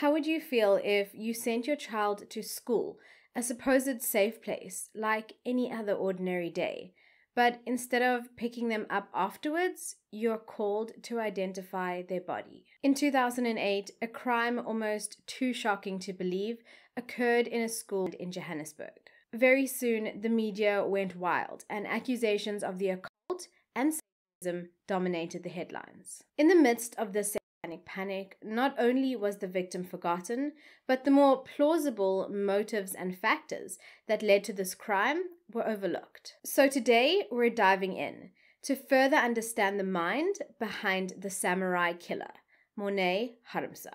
How would you feel if you sent your child to school, a supposed safe place, like any other ordinary day, but instead of picking them up afterwards, you're called to identify their body? In 2008, a crime almost too shocking to believe occurred in a school in Johannesburg. Very soon, the media went wild, and accusations of the occult and satanism dominated the headlines. In the midst of this satanic panic, not only was the victim forgotten, but the more plausible motives and factors that led to this crime were overlooked. So today, we're diving in to further understand the mind behind the samurai killer, Morne Harmse.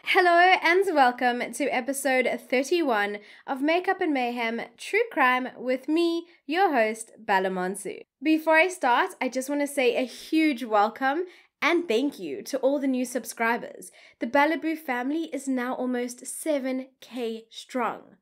Hello and welcome to episode 31 of Makeup Mayhem True Crime with me, your host, Bella Monsoon. Before I start, I just want to say a huge welcome and thank you to all the new subscribers. The Bella family is now almost 7K strong.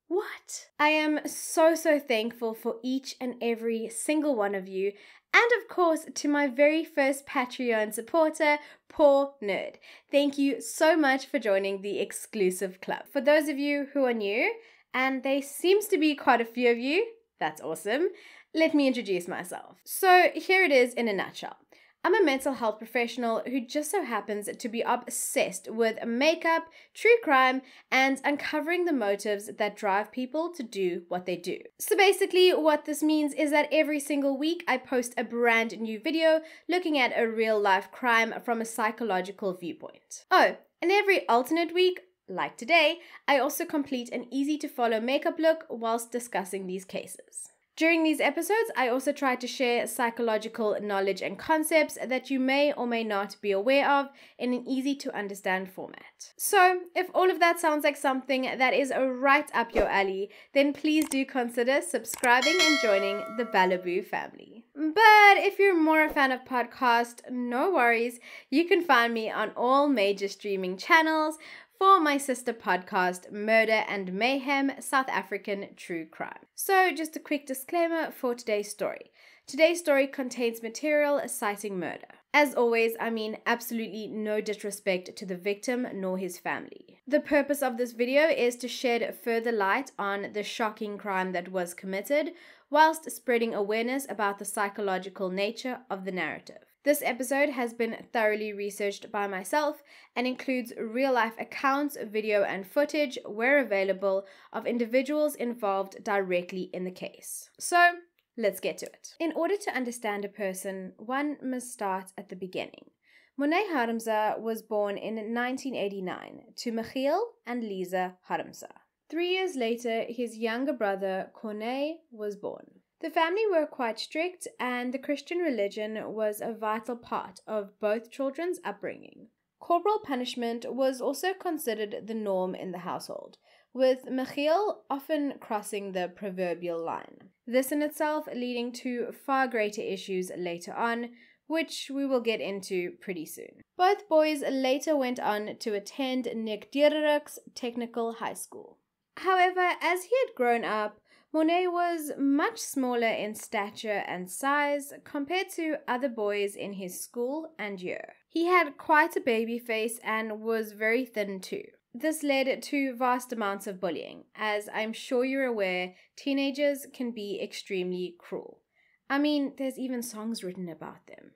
What? I am so thankful for each and every single one of you. And of course, to my very first Patreon supporter, Poor Nerd. Thank you so much for joining the exclusive club. For those of you who are new, and there seems to be quite a few of you, that's awesome, let me introduce myself. So here it is in a nutshell. I'm a mental health professional who just so happens to be obsessed with makeup, true crime, and uncovering the motives that drive people to do what they do. So basically what this means is that every single week I post a brand new video looking at a real life crime from a psychological viewpoint. Oh, and every alternate week, like today, I also complete an easy to follow makeup look whilst discussing these cases. During these episodes, I also try to share psychological knowledge and concepts that you may or may not be aware of in an easy to understand format. So, if all of that sounds like something that is right up your alley, then please do consider subscribing and joining the Bella family. But if you're more a fan of podcast, no worries, you can find me on all major streaming channels for my sister podcast, Murder and Mayhem, South African True Crime. So just a quick disclaimer for today's story. Today's story contains material citing murder. As always, I mean absolutely no disrespect to the victim nor his family. The purpose of this video is to shed further light on the shocking crime that was committed, whilst spreading awareness about the psychological nature of the narrative. This episode has been thoroughly researched by myself and includes real-life accounts, video and footage where available of individuals involved directly in the case. So, let's get to it. In order to understand a person, one must start at the beginning. Morne Harmse was born in 1989 to Michiel and Lisa Harmse. 3 years later, his younger brother, Corne, was born. The family were quite strict, and the Christian religion was a vital part of both children's upbringing. Corporal punishment was also considered the norm in the household, with Michiel often crossing the proverbial line. This in itself leading to far greater issues later on, which we will get into pretty soon. Both boys later went on to attend Nick Dieterich's Technical High School. However, as he had grown up, Morne was much smaller in stature and size compared to other boys in his school and year. He had quite a baby face and was very thin too. This led to vast amounts of bullying, as I'm sure you're aware, teenagers can be extremely cruel. I mean, there's even songs written about them.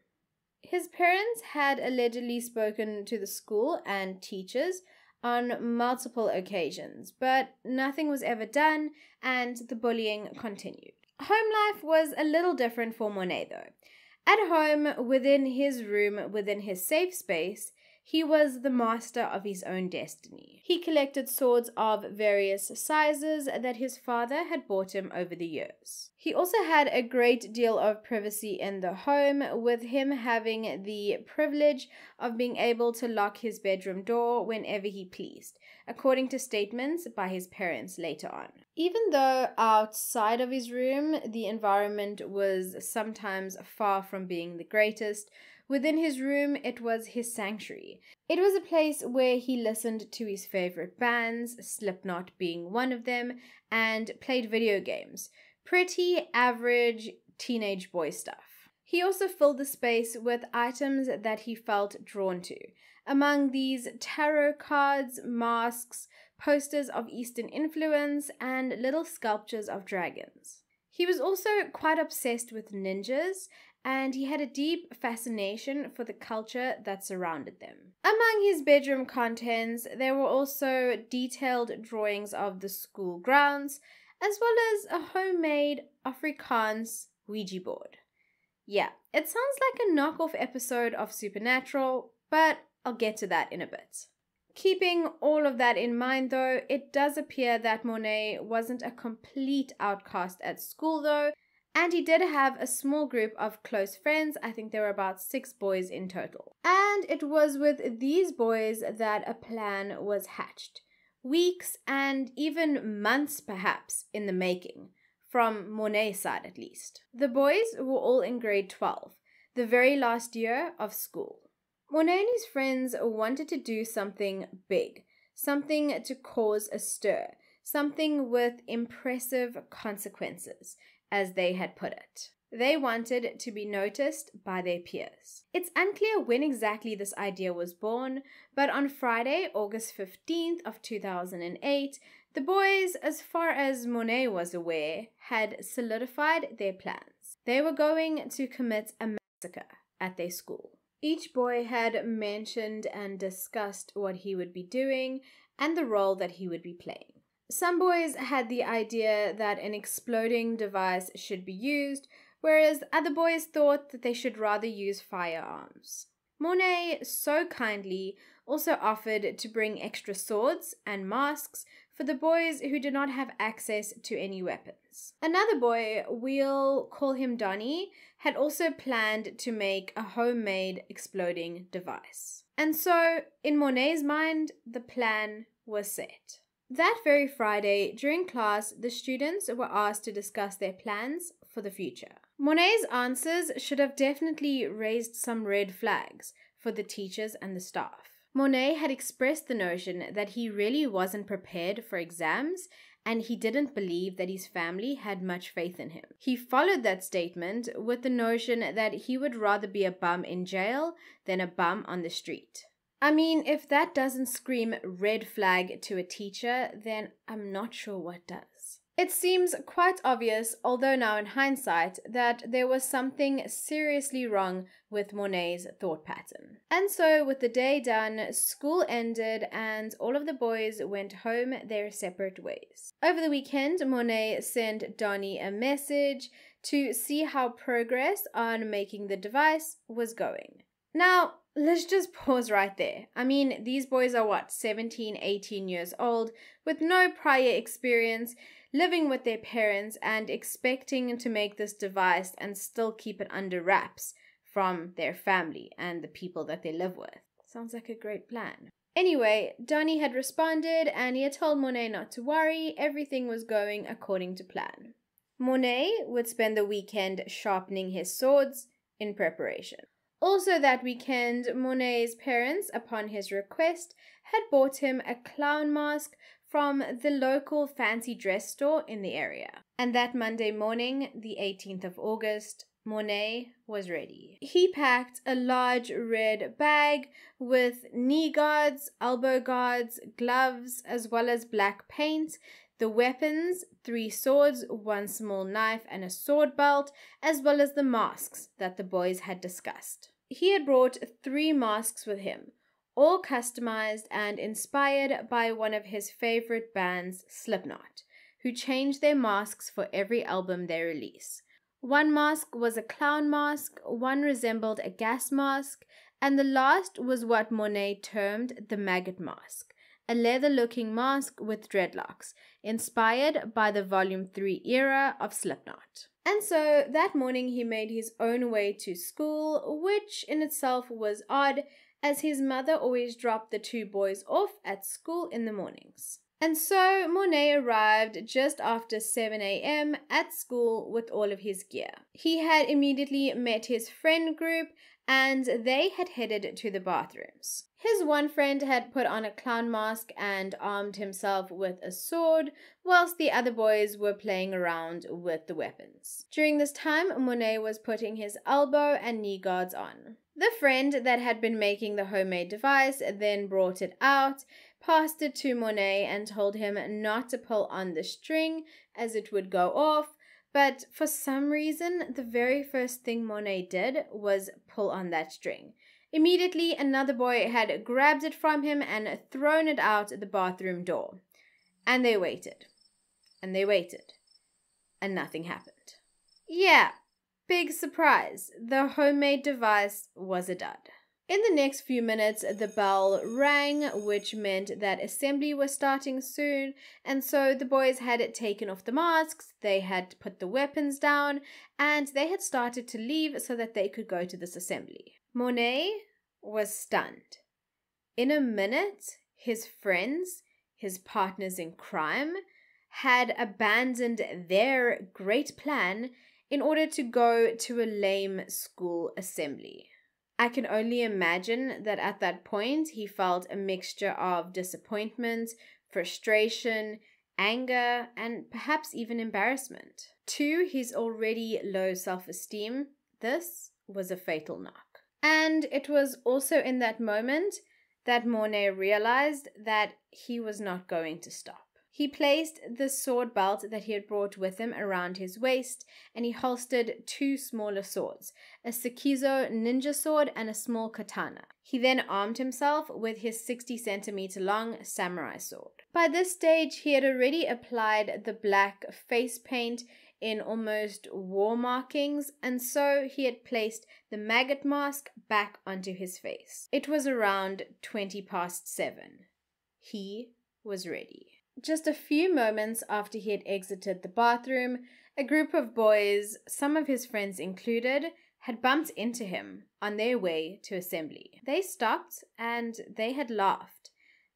His parents had allegedly spoken to the school and teachers on multiple occasions, but nothing was ever done and the bullying continued. Home life was a little different for Morne though. At home, within his room, within his safe space, he was the master of his own destiny. He collected swords of various sizes that his father had bought him over the years. He also had a great deal of privacy in the home, with him having the privilege of being able to lock his bedroom door whenever he pleased, according to statements by his parents later on. Even though outside of his room, the environment was sometimes far from being the greatest, Within his room, it was his sanctuary. It was a place where he listened to his favorite bands, Slipknot being one of them, and played video games. Pretty average teenage boy stuff. He also filled the space with items that he felt drawn to. Among these, tarot cards, masks, posters of Eastern influence, and little sculptures of dragons. He was also quite obsessed with ninjas, and he had a deep fascination for the culture that surrounded them. Among his bedroom contents, there were also detailed drawings of the school grounds, as well as a homemade Afrikaans Ouija board. Yeah, it sounds like a knockoff episode of Supernatural, but I'll get to that in a bit. Keeping all of that in mind though, it does appear that Morne wasn't a complete outcast at school though, and he did have a small group of close friends. I think there were about 6 boys in total. And it was with these boys that a plan was hatched. Weeks and even months perhaps in the making, from Morne's side at least. The boys were all in grade 12, the very last year of school. Morne and his friends wanted to do something big, something to cause a stir, something with impressive consequences, as they had put it. They wanted to be noticed by their peers. It's unclear when exactly this idea was born, but on Friday, August 15th of 2008, the boys, as far as Morne was aware, had solidified their plans. They were going to commit a massacre at their school. Each boy had mentioned and discussed what he would be doing and the role that he would be playing. Some boys had the idea that an exploding device should be used, whereas other boys thought that they should rather use firearms. Morne so kindly also offered to bring extra swords and masks for the boys who did not have access to any weapons. Another boy, we'll call him Donnie, had also planned to make a homemade exploding device. And so, in Morne's mind, the plan was set. That very Friday, during class, the students were asked to discuss their plans for the future. Morne's answers should have definitely raised some red flags for the teachers and the staff. Morne had expressed the notion that he really wasn't prepared for exams and he didn't believe that his family had much faith in him. He followed that statement with the notion that he would rather be a bum in jail than a bum on the street. I mean, if that doesn't scream red flag to a teacher, then I'm not sure what does. It seems quite obvious, although now in hindsight, that there was something seriously wrong with Morne's thought pattern. And so, with the day done, school ended and all of the boys went home their separate ways. Over the weekend, Morne sent Donnie a message to see how progress on making the device was going. Now, let's just pause right there. I mean, these boys are 17, 18 years old with no prior experience, living with their parents and expecting to make this device and still keep it under wraps from their family and the people that they live with. Sounds like a great plan. Anyway, Donnie had responded and he had told Morne not to worry, everything was going according to plan. Morne would spend the weekend sharpening his swords in preparation. Also that weekend, Morne's parents, upon his request, had bought him a clown mask from the local fancy dress store in the area. And that Monday morning, the 18th of August, Morne was ready. He packed a large red bag with knee guards, elbow guards, gloves, as well as black paint, the weapons, 3 swords, 1 small knife, and a sword belt, as well as the masks that the boys had discussed. He had brought 3 masks with him, all customized and inspired by one of his favorite bands, Slipknot, who changed their masks for every album they release. One mask was a clown mask, one resembled a gas mask, and the last was what Morne termed the maggot mask, a leather-looking mask with dreadlocks, inspired by the Volume 3 era of Slipknot. And so that morning he made his own way to school, which in itself was odd, as his mother always dropped the 2 boys off at school in the mornings. And so Morne arrived just after 7 a.m. at school with all of his gear. He had immediately met his friend group and they had headed to the bathrooms. His one friend had put on a clown mask and armed himself with a sword, whilst the other boys were playing around with the weapons. During this time, Morne was putting his elbow and knee guards on. The friend that had been making the homemade device then brought it out, passed it to Morne, and told him not to pull on the string as it would go off. But for some reason, the very first thing Morne did was pull on that string. Immediately, another boy had grabbed it from him and thrown it out the bathroom door. And they waited. And they waited. And nothing happened. Yeah, big surprise. The homemade device was a dud. In the next few minutes, the bell rang, which meant that assembly was starting soon, and so the boys had taken off the masks, they had put the weapons down, and they had started to leave so that they could go to this assembly. Morne was stunned. In a minute, his friends, his partners in crime, had abandoned their great plan in order to go to a lame school assembly. I can only imagine that at that point he felt a mixture of disappointment, frustration, anger, and perhaps even embarrassment. To his already low self-esteem, this was a fatal knock. And it was also in that moment that Morne realized that he was not going to stop. He placed the sword belt that he had brought with him around his waist, and he holstered two smaller swords, a Sekizo ninja sword and a small katana. He then armed himself with his 60-centimeter long samurai sword. By this stage, he had already applied the black face paint in almost war markings, and so he had placed the maggot mask back onto his face. It was around 7:20. He was ready. Just a few moments after he had exited the bathroom, a group of boys, some of his friends included, had bumped into him on their way to assembly. They stopped and they had laughed,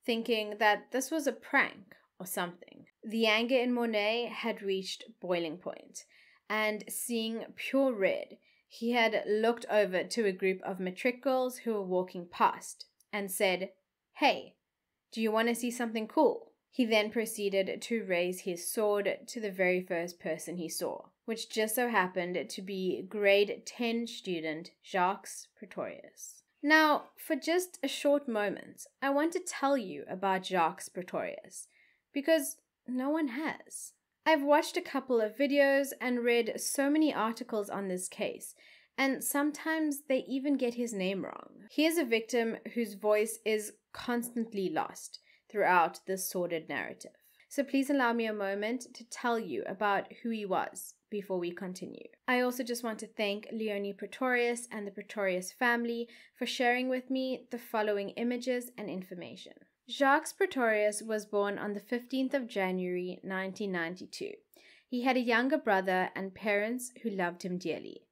thinking that this was a prank or something. The anger in Morne had reached boiling point, and seeing pure red, he had looked over to a group of matric girls who were walking past and said, "Hey, do you want to see something cool?" He then proceeded to raise his sword to the very first person he saw, which just so happened to be grade 10 student Jacques Pretorius. Now, for just a short moment, I want to tell you about Jacques Pretorius, because no one has. I've watched a couple of videos and read so many articles on this case, and sometimes they even get his name wrong. He is a victim whose voice is constantly lost throughout this sordid narrative. So please allow me a moment to tell you about who he was before we continue. I also just want to thank Leonie Pretorius and the Pretorius family for sharing with me the following images and information. Jacques Pretorius was born on the 15th of January 1992. He had a younger brother and parents who loved him dearly.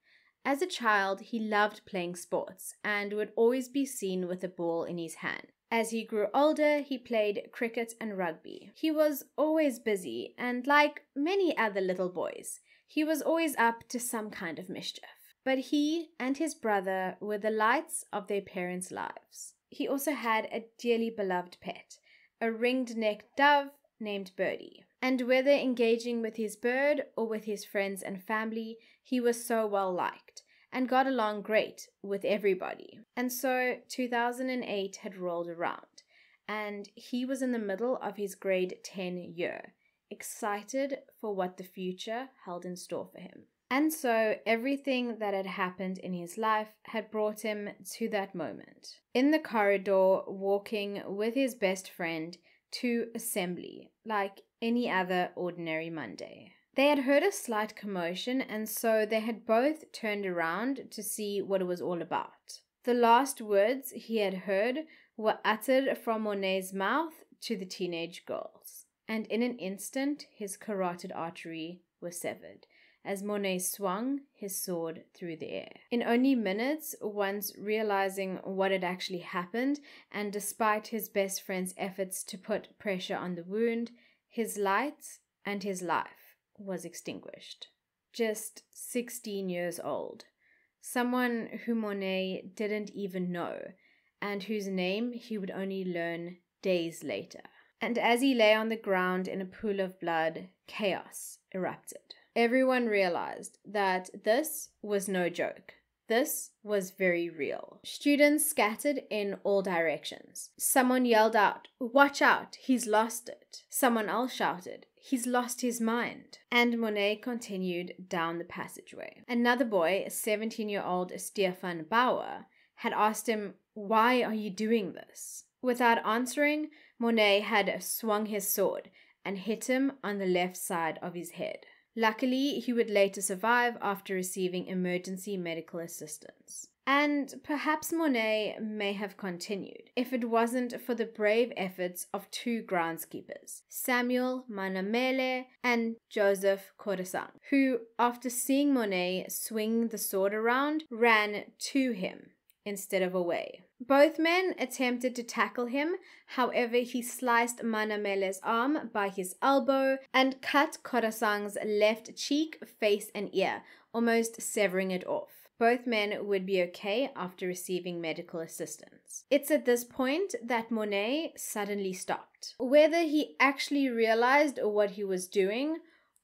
As a child, he loved playing sports and would always be seen with a ball in his hand. As he grew older, he played cricket and rugby. He was always busy, and like many other little boys, he was always up to some kind of mischief. But he and his brother were the lights of their parents' lives. He also had a dearly beloved pet, a ringed-necked dove named Birdie. And whether engaging with his bird or with his friends and family, he was so well liked and got along great with everybody. And so 2008 had rolled around, and he was in the middle of his grade 10 year, excited for what the future held in store for him. And so everything that had happened in his life had brought him to that moment. In the corridor, walking with his best friend to assembly, like any other ordinary Monday. They had heard a slight commotion, and so they had both turned around to see what it was all about. The last words he had heard were uttered from Morne's mouth to the teenage girls, and in an instant his carotid artery was severed, as Morne swung his sword through the air. In only minutes, once realizing what had actually happened, and despite his best friend's efforts to put pressure on the wound, his light and his life was extinguished. Just 16 years old, someone who Morne didn't even know, and whose name he would only learn days later. And as he lay on the ground in a pool of blood, chaos erupted. Everyone realized that this was no joke. This was very real. Students scattered in all directions. Someone yelled out, "Watch out, he's lost it." Someone else shouted, "He's lost his mind." And Morne continued down the passageway. Another boy, 17-year-old Stefan Bauer, had asked him, "Why are you doing this?" Without answering, Morne had swung his sword and hit him on the left side of his head. Luckily, he would later survive after receiving emergency medical assistance. And perhaps Morne may have continued if it wasn't for the brave efforts of two groundskeepers, Samuel Manamele and Joseph Kodasang, who, after seeing Morne swing the sword around, ran to him instead of away. Both men attempted to tackle him, however he sliced Manamele's arm by his elbow and cut Kodasang's left cheek, face and ear, almost severing it off. Both men would be okay after receiving medical assistance. It's at this point that Morne suddenly stopped. Whether he actually realized what he was doing,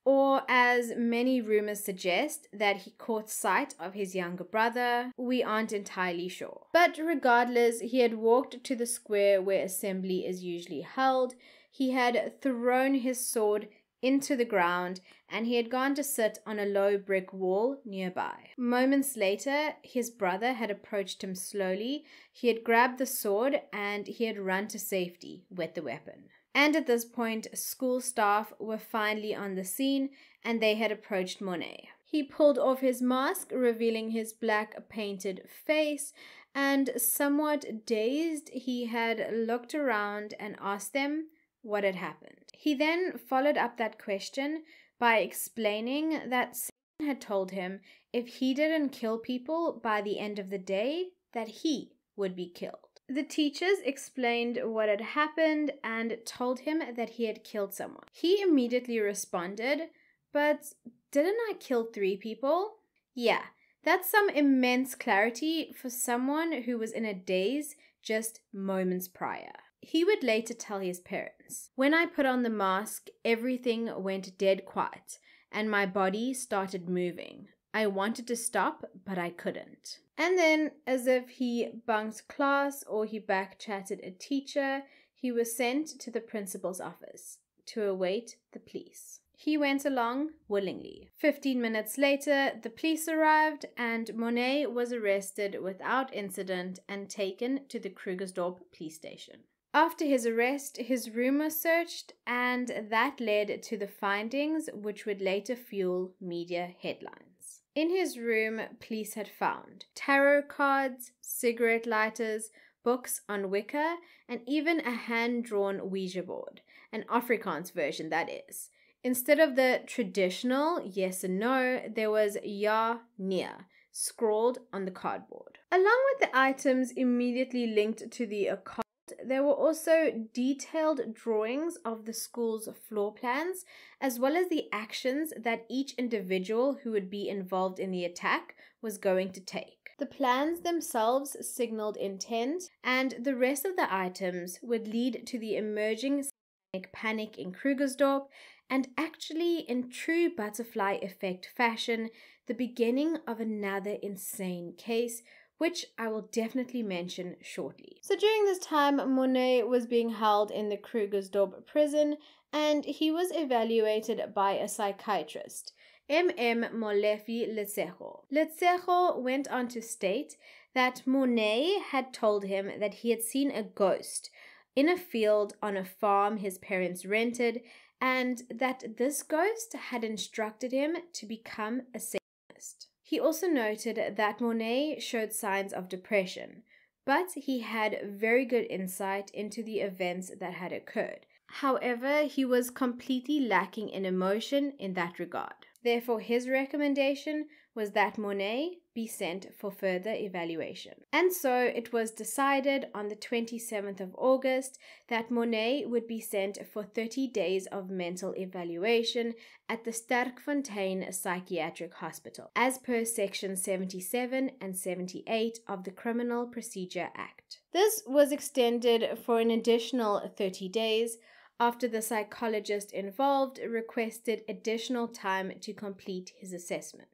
or as many rumors suggest, that he caught sight of his younger brother, we aren't entirely sure. But regardless, he had walked to the square where assembly is usually held, he had thrown his sword into the ground, and he had gone to sit on a low brick wall nearby. Moments later, his brother had approached him slowly, he had grabbed the sword, and he had run to safety with the weapon. And at this point, school staff were finally on the scene, and they had approached Morne. He pulled off his mask, revealing his black painted face, and somewhat dazed, he had looked around and asked them what had happened. He then followed up that question by explaining that Satan had told him if he didn't kill people by the end of the day, that he would be killed. The teachers explained what had happened and told him that he had killed someone. He immediately responded, "But didn't I kill 3 people?" Yeah, that's some immense clarity for someone who was in a daze just moments prior. He would later tell his parents, "When I put on the mask, everything went dead quiet, and my body started moving. I wanted to stop, but I couldn't." And then, as if he bunked class or he backchatted a teacher, he was sent to the principal's office to await the police. He went along willingly. 15 minutes later, the police arrived, and Morne was arrested without incident and taken to the Krugersdorp police station. After his arrest, his room was searched, and that led to the findings which would later fuel media headlines. In his room, police had found tarot cards, cigarette lighters, books on Wicca, and even a hand-drawn Ouija board, an Afrikaans version that is. Instead of the traditional yes and no, there was ja, nee, scrawled on the cardboard. Along with the items immediately linked to the occult, there were also detailed drawings of the school's floor plans, as well as the actions that each individual who would be involved in the attack was going to take. The plans themselves signaled intent, and the rest of the items would lead to the emerging satanic panic in Krugersdorp, and actually, in true butterfly effect fashion, the beginning of another insane case, which I will definitely mention shortly. So during this time, Morne was being held in the Krugersdorp prison, and he was evaluated by a psychiatrist, M.M. Molefi Letseho. Letseho went on to state that Morne had told him that he had seen a ghost in a field on a farm his parents rented, and that this ghost had instructed him to become a Satanist. He also noted that Morne showed signs of depression, but he had very good insight into the events that had occurred. However, he was completely lacking in emotion in that regard. Therefore, his recommendation was that Morne be sent for further evaluation. And so it was decided on the 27th of August that Morne would be sent for 30 days of mental evaluation at the Sterkfontein Psychiatric Hospital, as per Section 77 and 78 of the Criminal Procedure Act. This was extended for an additional 30 days after the psychologist involved requested additional time to complete his assessment.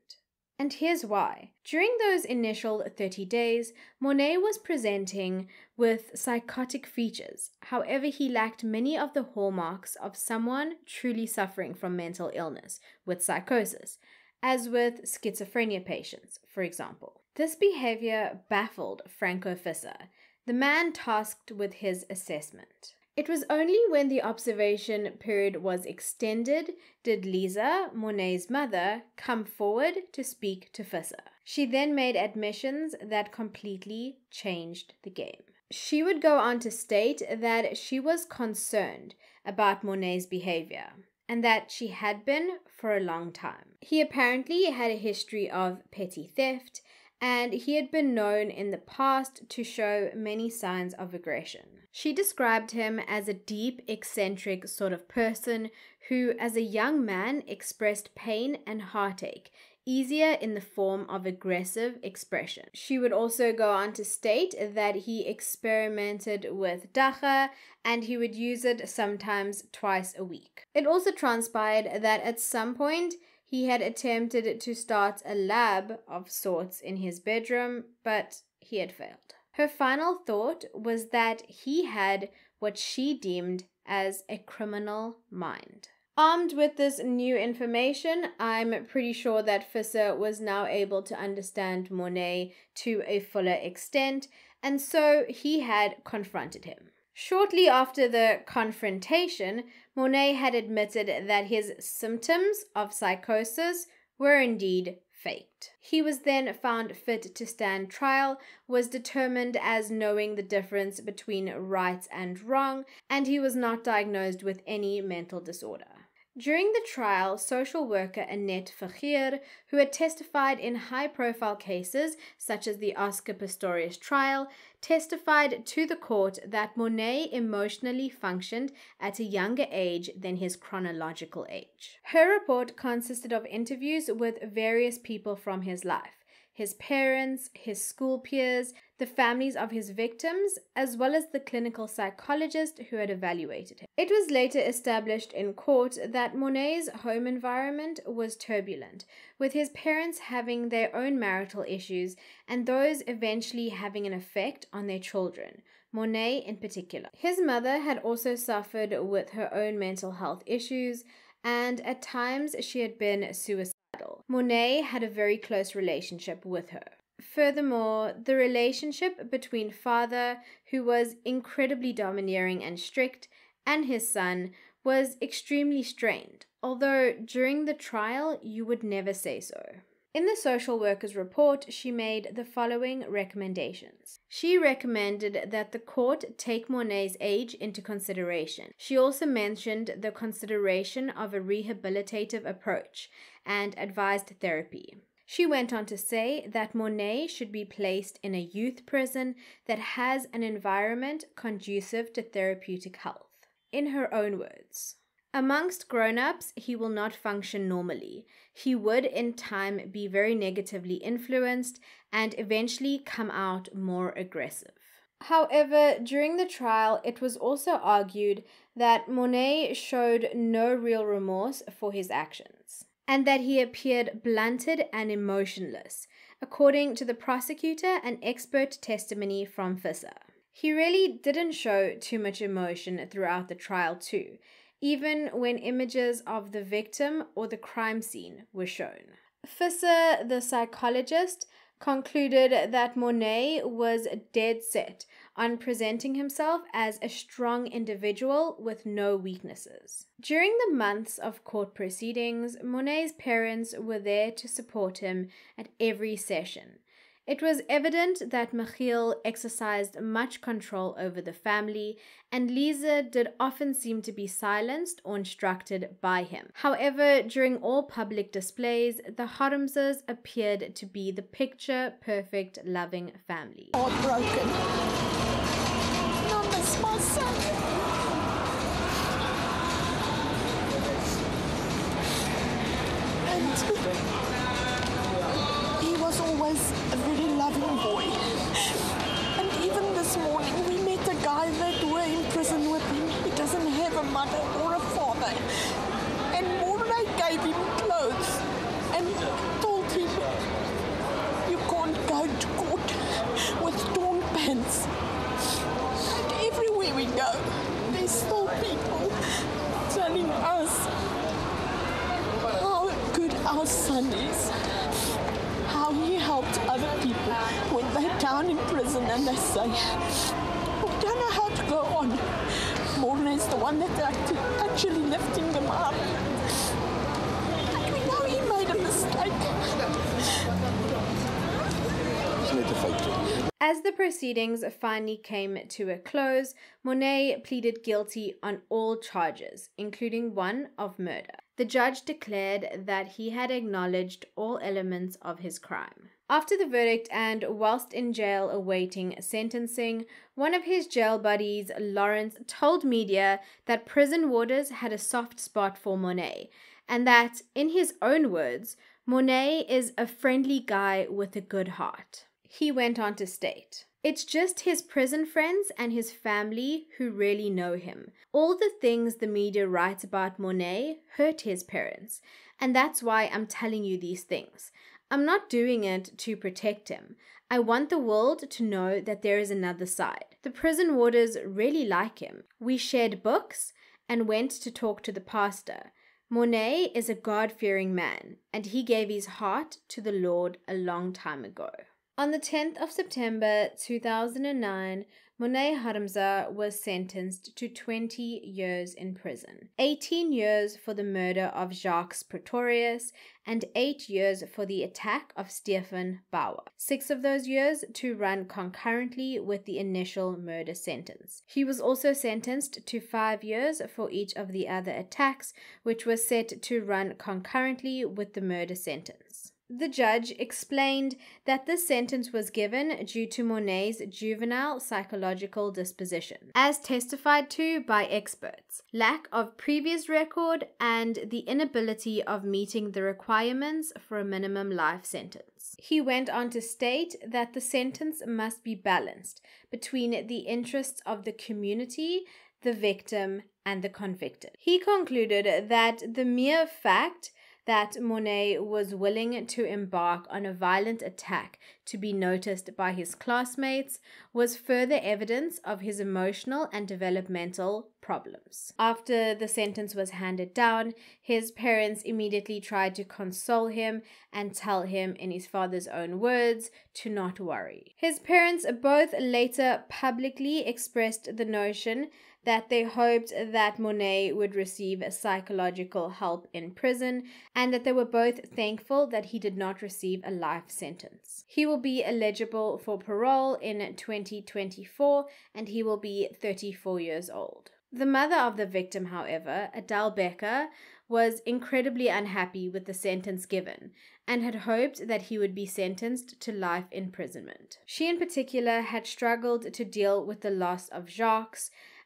And here's why. During those initial 30 days, Morne was presenting with psychotic features. However, he lacked many of the hallmarks of someone truly suffering from mental illness with psychosis, as with schizophrenia patients, for example. This behavior baffled Franco Visser, the man tasked with his assessment. It was only when the observation period was extended did Lisa, Morne's mother, come forward to speak to Visser. She then made admissions that completely changed the game. She would go on to state that she was concerned about Morne's behavior, and that she had been for a long time. He apparently had a history of petty theft, and he had been known in the past to show many signs of aggression. She described him as a deep, eccentric sort of person who, as a young man, expressed pain and heartache, easier in the form of aggressive expression. She would also go on to state that he experimented with dacha, and he would use it sometimes twice a week. It also transpired that at some point, he had attempted to start a lab of sorts in his bedroom, but he had failed. Her final thought was that he had what she deemed as a criminal mind. Armed with this new information, I'm pretty sure that Visser was now able to understand Morne to a fuller extent, and so he had confronted him. Shortly after the confrontation, Morne had admitted that his symptoms of psychosis were indeed faked. He was then found fit to stand trial, was determined as knowing the difference between right and wrong, and he was not diagnosed with any mental disorder. During the trial, social worker Annette Vergeer, who had testified in high-profile cases such as the Oscar Pistorius trial, testified to the court that Morne emotionally functioned at a younger age than his chronological age. Her report consisted of interviews with various people from his life: his parents, his school peers, the families of his victims, as well as the clinical psychologist who had evaluated him. It was later established in court that Morne's home environment was turbulent, with his parents having their own marital issues and those eventually having an effect on their children, Morne in particular. His mother had also suffered with her own mental health issues, and at times she had been suicidal. Morne had a very close relationship with her. Furthermore, the relationship between father, who was incredibly domineering and strict, and his son was extremely strained, although during the trial you would never say so. In the social worker's report, she made the following recommendations. She recommended that the court take Morne's age into consideration. She also mentioned the consideration of a rehabilitative approach and advised therapy. She went on to say that Morne should be placed in a youth prison that has an environment conducive to therapeutic health. In her own words, amongst grown-ups, he will not function normally. He would, in time, be very negatively influenced and eventually come out more aggressive. However, during the trial, it was also argued that Morne showed no real remorse for his actions, and that he appeared blunted and emotionless, according to the prosecutor and expert testimony from Visser. He really didn't show too much emotion throughout the trial too, even when images of the victim or the crime scene were shown. Visser, the psychologist, concluded that Morne was dead set on presenting himself as a strong individual with no weaknesses. During the months of court proceedings, Morne's parents were there to support him at every session. It was evident that Michiel exercised much control over the family, and Lisa did often seem to be silenced or instructed by him. However, during all public displays, the Harmses appeared to be the picture-perfect loving family. Heartbroken. I miss my son. And he was always a very loving boy. And even this morning we met a guy that were in prison with him. He doesn't have a mother or a father. And Morne gave him clothes and told him, you can't go to court with torn pants. And everywhere we go, there's still people telling us how good our son is, how he helped other people when they're down in prison and they say, we don't know how to go on. Morne is the one that's actually lifting them up. And we know he made a mistake. As the proceedings finally came to a close, Morne pleaded guilty on all charges, including one of murder. The judge declared that he had acknowledged all elements of his crime. After the verdict and whilst in jail awaiting sentencing, one of his jail buddies, Lawrence, told media that prison warders had a soft spot for Morne, and that, in his own words, Morne is a friendly guy with a good heart. He went on to state, "It's just his prison friends and his family who really know him. All the things the media writes about Morne hurt his parents, and that's why I'm telling you these things. I'm not doing it to protect him. I want the world to know that there is another side. The prison warders really like him. We shared books and went to talk to the pastor. Morne is a God-fearing man, and he gave his heart to the Lord a long time ago." On the 10th of September 2009, Morne Harmse was sentenced to 20 years in prison, 18 years for the murder of Jacques Pretorius, and 8 years for the attack of Stephen Bauer. 6 of those years to run concurrently with the initial murder sentence. He was also sentenced to 5 years for each of the other attacks, which was set to run concurrently with the murder sentence. The judge explained that this sentence was given due to Morne's juvenile psychological disposition, as testified to by experts, lack of previous record, and the inability of meeting the requirements for a minimum life sentence. He went on to state that the sentence must be balanced between the interests of the community, the victim, and the convicted. He concluded that the mere fact that Morne was willing to embark on a violent attack to be noticed by his classmates was further evidence of his emotional and developmental problems. After the sentence was handed down, his parents immediately tried to console him and tell him, in his father's own words, to not worry. His parents both later publicly expressed the notion that they hoped that Morne would receive psychological help in prison, and that they were both thankful that he did not receive a life sentence. He will be eligible for parole in 2024, and he will be 34 years old. The mother of the victim, however, Adele Becker, was incredibly unhappy with the sentence given and had hoped that he would be sentenced to life imprisonment. She in particular had struggled to deal with the loss of Jacques,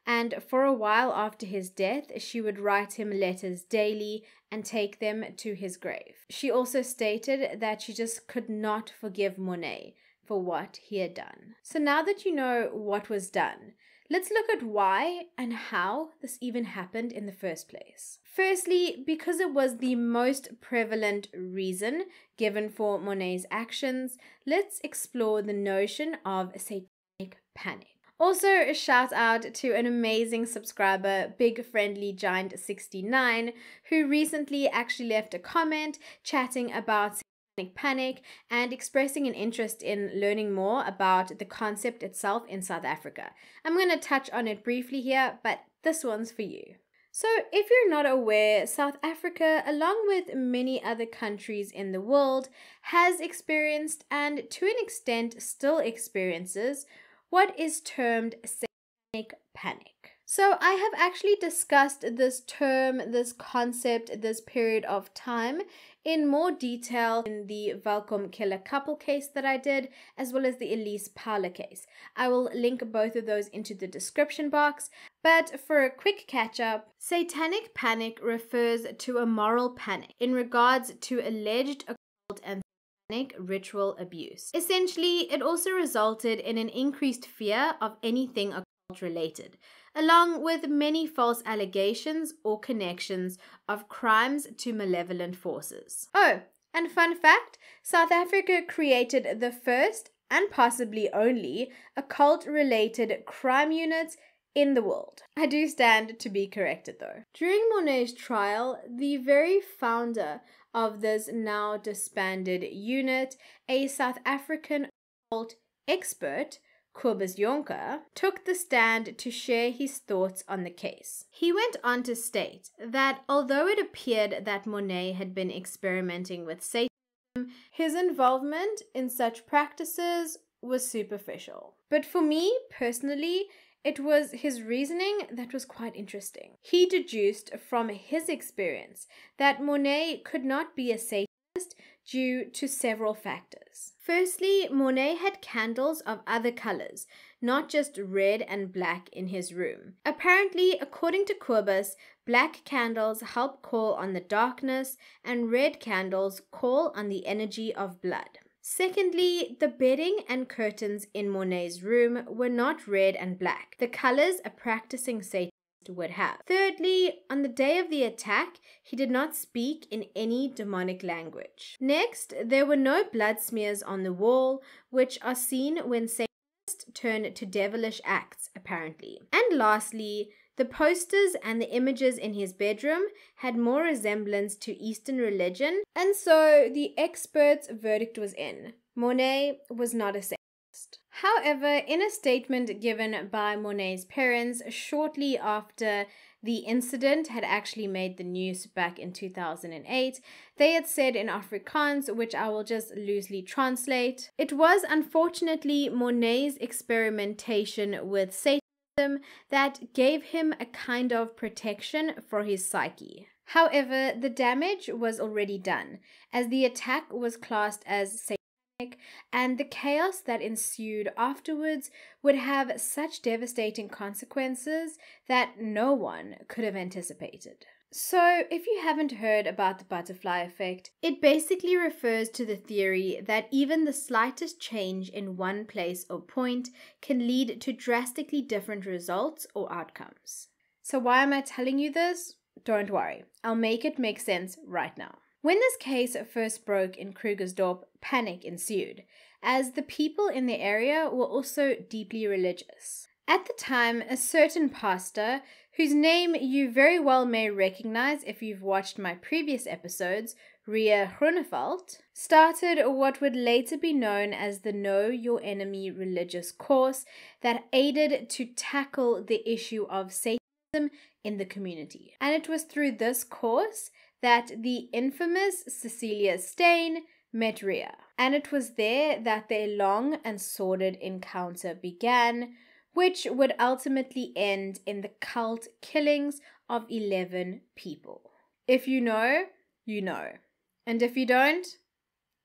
and for a while after his death, she would write him letters daily and take them to his grave. She also stated that she just could not forgive Morne for what he had done. So now that you know what was done, let's look at why and how this even happened in the first place. Firstly, because it was the most prevalent reason given for Morne's actions, let's explore the notion of satanic panic. Also, a shout out to an amazing subscriber, Big Friendly Giant 69, who recently actually left a comment chatting about satanic panic and expressing an interest in learning more about the concept itself in South Africa. I'm going to touch on it briefly here, but this one's for you. So, if you're not aware, South Africa, along with many other countries in the world, has experienced and to an extent still experiences what is termed satanic panic. So, I have actually discussed this term, this concept, this period of time in more detail in the Welkom killer couple case that I did, as well as the Elise Paula case. I will link both of those into the description box. But for a quick catch up, satanic panic refers to a moral panic in regards to alleged occult and satanic ritual abuse. Essentially, it also resulted in an increased fear of anything occult related, along with many false allegations or connections of crimes to malevolent forces. Oh, and fun fact, South Africa created the first and possibly only occult-related crime unit in the world. I do stand to be corrected though. During Morne's trial, the very founder of this now disbanded unit, a South African occult expert, Kobus Jonker, took the stand to share his thoughts on the case. He went on to state that although it appeared that Morne had been experimenting with Satanism, his involvement in such practices was superficial. But for me, personally, it was his reasoning that was quite interesting. He deduced from his experience that Morne could not be a Satanist due to several factors. Firstly, Morne had candles of other colors, not just red and black in his room. Apparently, according to Kobus, black candles help call on the darkness and red candles call on the energy of blood. Secondly, the bedding and curtains in Morne's room were not red and black, the colors a practicing Satanist would have. Thirdly, on the day of the attack, he did not speak in any demonic language. Next, there were no blood smears on the wall, which are seen when Satanists turn to devilish acts, apparently. And lastly, the posters and the images in his bedroom had more resemblance to Eastern religion, and so the expert's verdict was in. Morne was not a Satanist. However, in a statement given by Morne's parents shortly after the incident had actually made the news back in 2008, they had said in Afrikaans, which I will just loosely translate, it was unfortunately Morne's experimentation with Satanism that gave him a kind of protection for his psyche. However, the damage was already done, as the attack was classed as satanic, and the chaos that ensued afterwards would have such devastating consequences that no one could have anticipated. So, if you haven't heard about the butterfly effect, it basically refers to the theory that even the slightest change in one place or point can lead to drastically different results or outcomes. So why am I telling you this? Don't worry, I'll make it make sense right now. When this case first broke in Krugersdorp, panic ensued, as the people in the area were also deeply religious. At the time, a certain pastor, whose name you very well may recognize if you've watched my previous episodes, Ria Groeneveld, started what would later be known as the Know Your Enemy religious course that aided to tackle the issue of Satanism in the community. And it was through this course that the infamous Cecilia Steyn met Ria. And it was there that their long and sordid encounter began, which would ultimately end in the cult killings of 11 people. If you know, you know. And if you don't,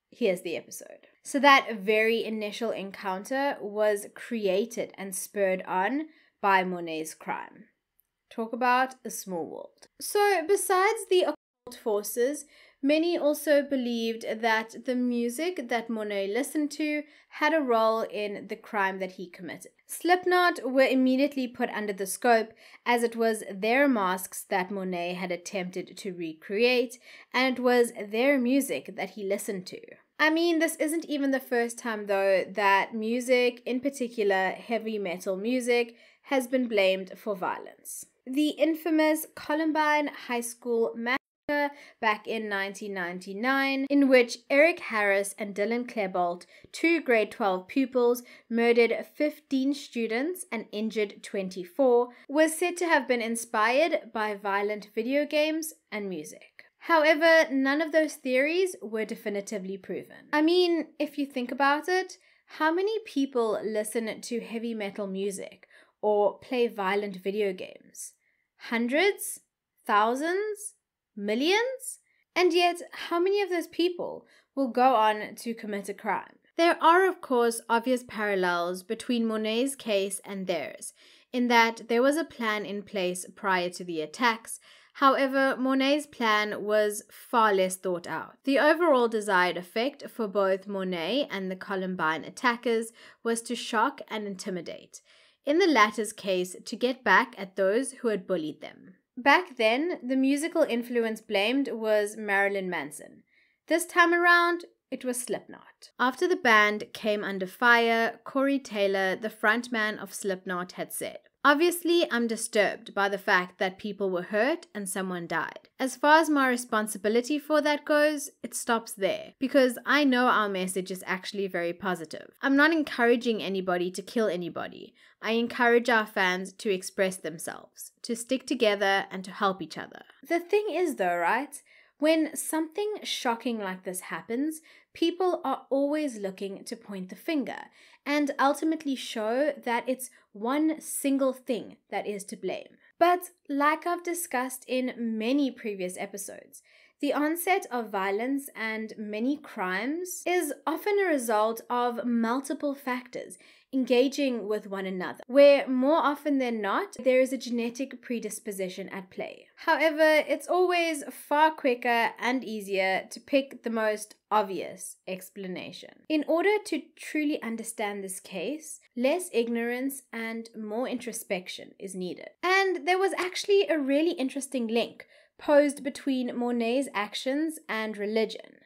here's the episode. So that very initial encounter was created and spurred on by Morne's crime. Talk about a small world. So besides the occult forces, many also believed that the music that Morne listened to had a role in the crime that he committed. Slipknot were immediately put under the scope, as it was their masks that Morne had attempted to recreate, and it was their music that he listened to. I mean, this isn't even the first time, though, that music, in particular heavy metal music, has been blamed for violence. The infamous Columbine High School mass back in 1999, in which Eric Harris and Dylan Klebold, two grade 12 pupils, murdered 15 students and injured 24, was said to have been inspired by violent video games and music. However, none of those theories were definitively proven. I mean, if you think about it, how many people listen to heavy metal music or play violent video games? Hundreds? Thousands? Millions? And yet, how many of those people will go on to commit a crime? There are, of course, obvious parallels between Morne's case and theirs, in that there was a plan in place prior to the attacks. However, Morne's plan was far less thought out. The overall desired effect for both Morne and the Columbine attackers was to shock and intimidate. In the latter's case, to get back at those who had bullied them. Back then, the musical influence blamed was Marilyn Manson. This time around, it was Slipknot. After the band came under fire, Corey Taylor, the frontman of Slipknot, had said, "Obviously, I'm disturbed by the fact that people were hurt and someone died. As far as my responsibility for that goes, it stops there, because I know our message is actually very positive. I'm not encouraging anybody to kill anybody. I encourage our fans to express themselves, to stick together, and to help each other." The thing is though, right? When something shocking like this happens, people are always looking to point the finger and ultimately show that it's one single thing that is to blame. But like I've discussed in many previous episodes, the onset of violence and many crimes is often a result of multiple factors engaging with one another, where more often than not, there is a genetic predisposition at play. However, it's always far quicker and easier to pick the most obvious explanation. In order to truly understand this case, less ignorance and more introspection is needed. And there was actually a really interesting link posed between Morne's actions and religion.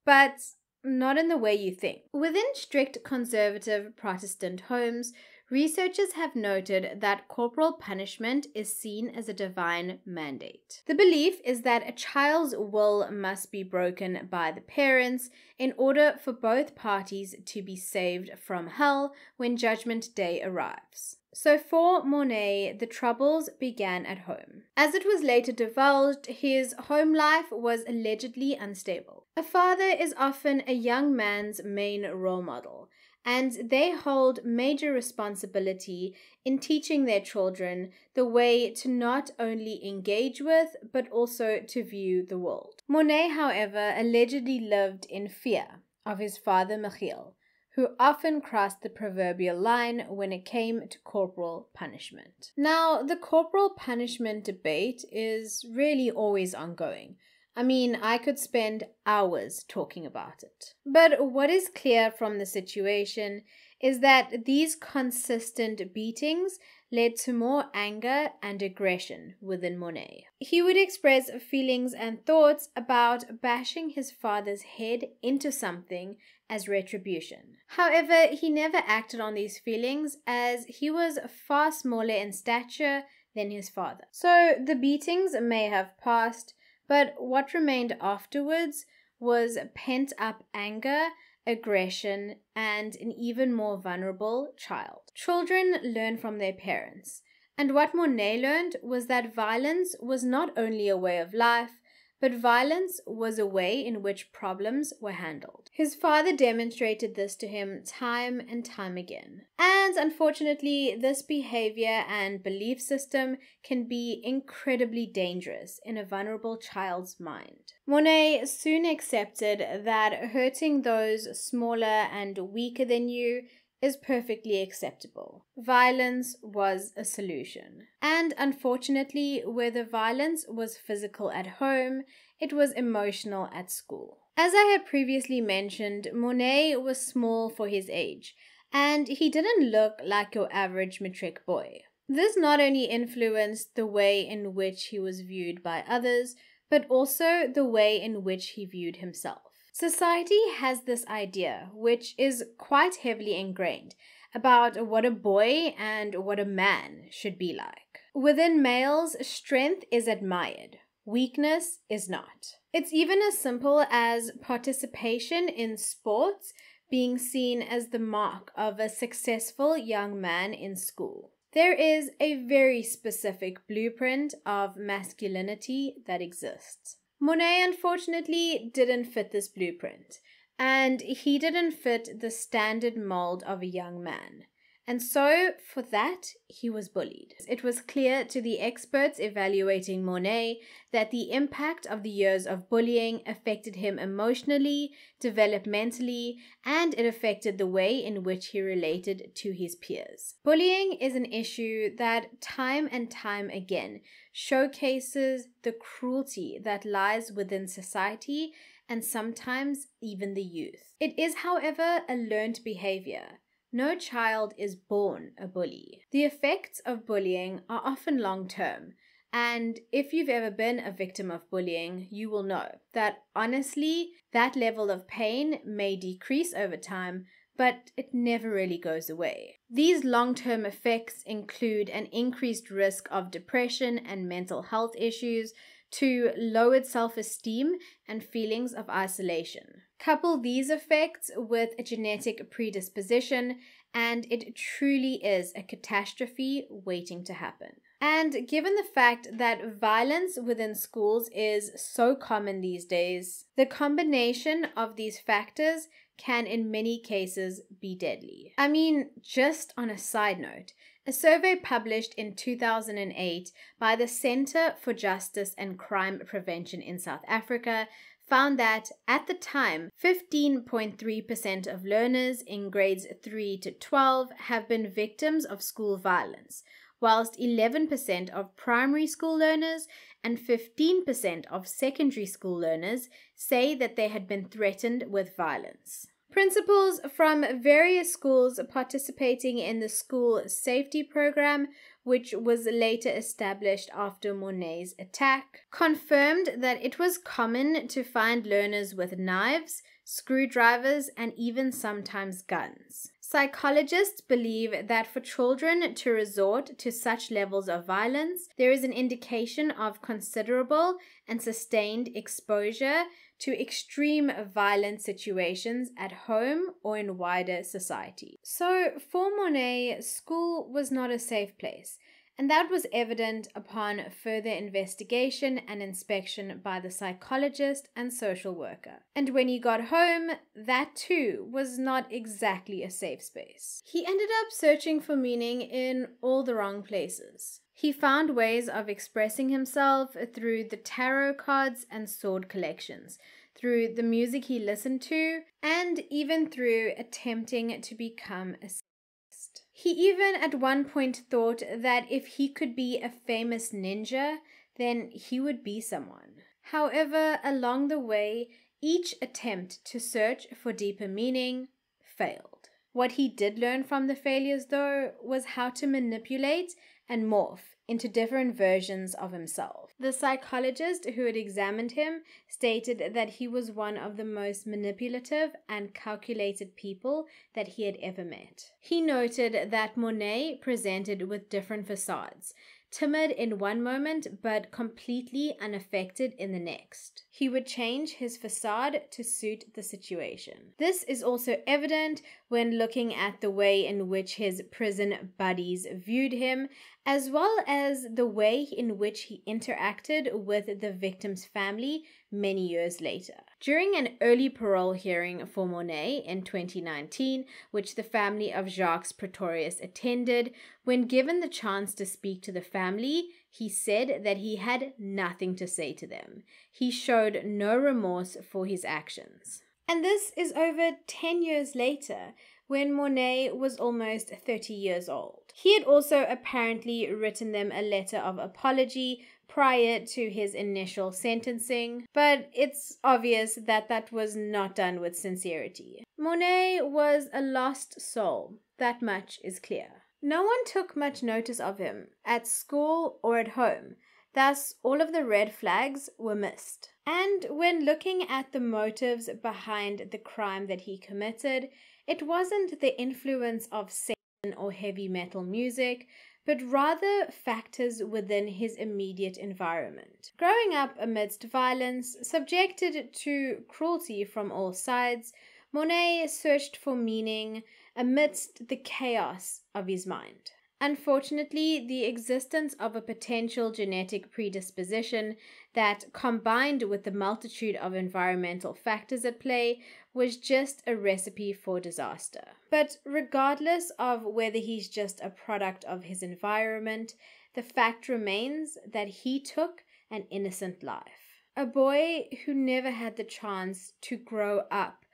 But not in the way you think. Within strict conservative Protestant homes, researchers have noted that corporal punishment is seen as a divine mandate. The belief is that a child's will must be broken by the parents in order for both parties to be saved from hell when Judgment Day arrives. So for Morne, the troubles began at home. As it was later divulged, his home life was allegedly unstable. A father is often a young man's main role model, and they hold major responsibility in teaching their children the way to not only engage with, but also to view the world. Morne, however, allegedly lived in fear of his father Michiel, who often crossed the proverbial line when it came to corporal punishment. Now, the corporal punishment debate is really always ongoing. I mean, I could spend hours talking about it. But what is clear from the situation is that these consistent beatings led to more anger and aggression within Morne. He would express feelings and thoughts about bashing his father's head into something as retribution. However, he never acted on these feelings as he was far smaller in stature than his father. So the beatings may have passed, but what remained afterwards was pent-up anger, aggression, and an even more vulnerable child. Children learn from their parents, and what Morne learned was that violence was not only a way of life, but violence was a way in which problems were handled. His father demonstrated this to him time and time again. And unfortunately, this behavior and belief system can be incredibly dangerous in a vulnerable child's mind. Morne soon accepted that hurting those smaller and weaker than you is perfectly acceptable. Violence was a solution. And unfortunately, where the violence was physical at home, it was emotional at school. As I had previously mentioned, Morne was small for his age, and he didn't look like your average matric boy. This not only influenced the way in which he was viewed by others, but also the way in which he viewed himself. Society has this idea, which is quite heavily ingrained, about what a boy and what a man should be like. Within males, strength is admired, Weakness is not. It's even as simple as participation in sports being seen as the mark of a successful young man in school. There is a very specific blueprint of masculinity that exists. Morne, unfortunately, didn't fit this blueprint, and he didn't fit the standard mold of a young man. And so, for that, he was bullied. It was clear to the experts evaluating Morne that the impact of the years of bullying affected him emotionally, developmentally, and it affected the way in which he related to his peers. Bullying is an issue that time and time again showcases the cruelty that lies within society and sometimes even the youth. It is, however, a learned behavior. No child is born a bully. The effects of bullying are often long-term, and if you've ever been a victim of bullying, you will know that honestly, that level of pain may decrease over time, but it never really goes away. These long-term effects include an increased risk of depression and mental health issues, to lowered self-esteem and feelings of isolation. Couple these effects with a genetic predisposition, and it truly is a catastrophe waiting to happen. And given the fact that violence within schools is so common these days, the combination of these factors can in many cases be deadly. I mean, just on a side note, a survey published in 2008 by the Center for Justice and Crime Prevention in South Africa found that, at the time, 15.3% of learners in grades 3 to 12 have been victims of school violence, whilst 11% of primary school learners and 15% of secondary school learners say that they had been threatened with violence. Principals from various schools participating in the school safety program, which was later established after Morne's attack, confirmed that it was common to find learners with knives, screwdrivers, and even sometimes guns. Psychologists believe that for children to resort to such levels of violence, there is an indication of considerable and sustained exposure to extreme violent situations at home or in wider society. So for Morne, school was not a safe place, and that was evident upon further investigation and inspection by the psychologist and social worker. And when he got home, that too was not exactly a safe space. He ended up searching for meaning in all the wrong places. He found ways of expressing himself through the tarot cards and sword collections, through the music he listened to, and even through attempting to become a satanist. He even at one point thought that if he could be a famous ninja, then he would be someone. However, along the way, each attempt to search for deeper meaning failed. What he did learn from the failures, though, was how to manipulate and morph into different versions of himself. The psychologist who had examined him stated that he was one of the most manipulative and calculated people that he had ever met. He noted that Morne presented with different facades, timid in one moment but completely unaffected in the next. He would change his facade to suit the situation. This is also evident when looking at the way in which his prison buddies viewed him, as well as the way in which he interacted with the victim's family many years later. During an early parole hearing for Morne in 2019, which the family of Jacques Pretorius attended, when given the chance to speak to the family, he said that he had nothing to say to them. He showed no remorse for his actions. And this is over 10 years later, when Morne was almost 30 years old. He had also apparently written them a letter of apology prior to his initial sentencing, but it's obvious that that was not done with sincerity. Morne was a lost soul, that much is clear. No one took much notice of him, at school or at home, thus all of the red flags were missed. And when looking at the motives behind the crime that he committed, it wasn't the influence of Satan or heavy metal music, but rather factors within his immediate environment. Growing up amidst violence, subjected to cruelty from all sides, Morne searched for meaning amidst the chaos of his mind. Unfortunately, the existence of a potential genetic predisposition that, combined with the multitude of environmental factors at play, was just a recipe for disaster. But regardless of whether he's just a product of his environment, the fact remains that he took an innocent life. A boy who never had the chance to grow up,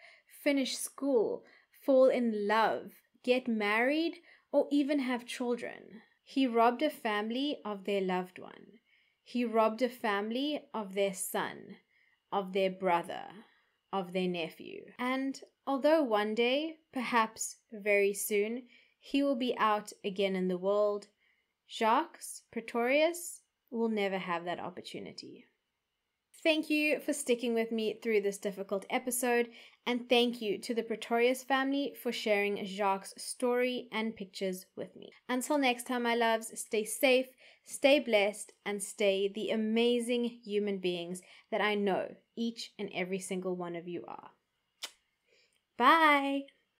finish school, fall in love, get married, or even have children. He robbed a family of their loved one. He robbed a family of their son, of their brother, of their nephew. And although one day, perhaps very soon, he will be out again in the world, Jacques, Pretorius, will never have that opportunity. Thank you for sticking with me through this difficult episode, and thank you to the Pretorius family for sharing Jacques' story and pictures with me. Until next time, my loves, stay safe, stay blessed, and stay the amazing human beings that I know each and every single one of you are. Bye!